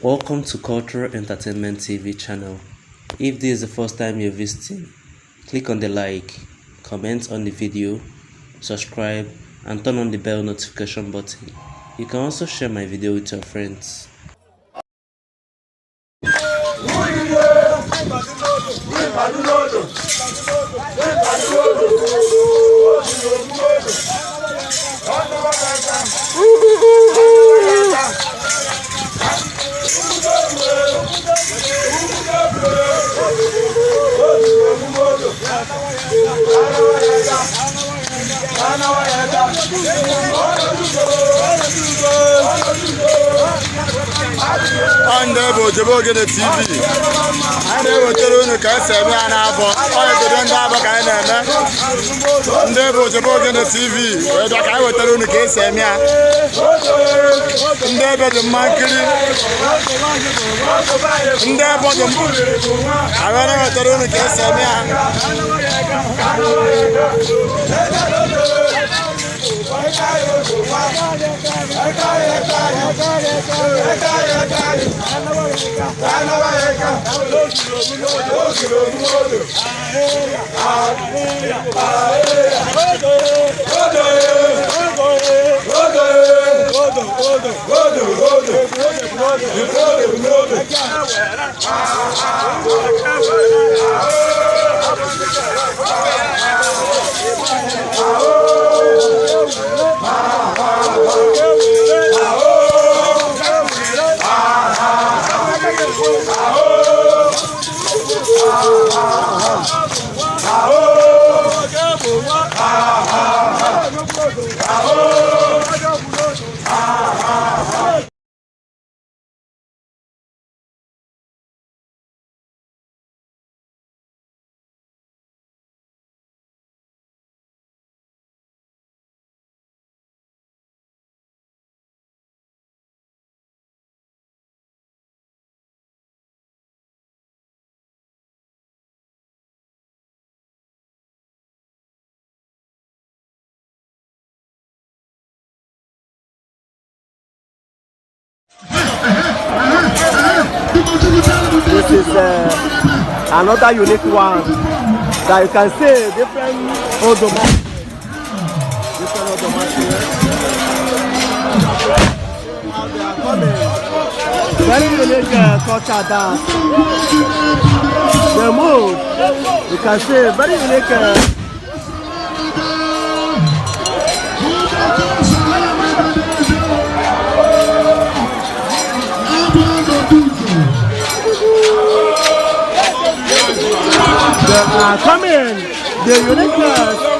Welcome to Cultural Entertainment TV channel. If this is the first time you're visiting, click on the like, comment on the video, subscribe, and turn on the bell notification button. You can also share my video with your friends. Bojoboge TV. I never tell you to say me an apple. I don't have a kind of Bojoboge TV. Where I will tell you to say me. Never the monkey. Never the I will never tell you to say This is another unique one that you can see different odomat. How they are coming. Very unique culture dance. The mood, you can see very unique. Come in, the uniqueness.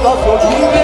I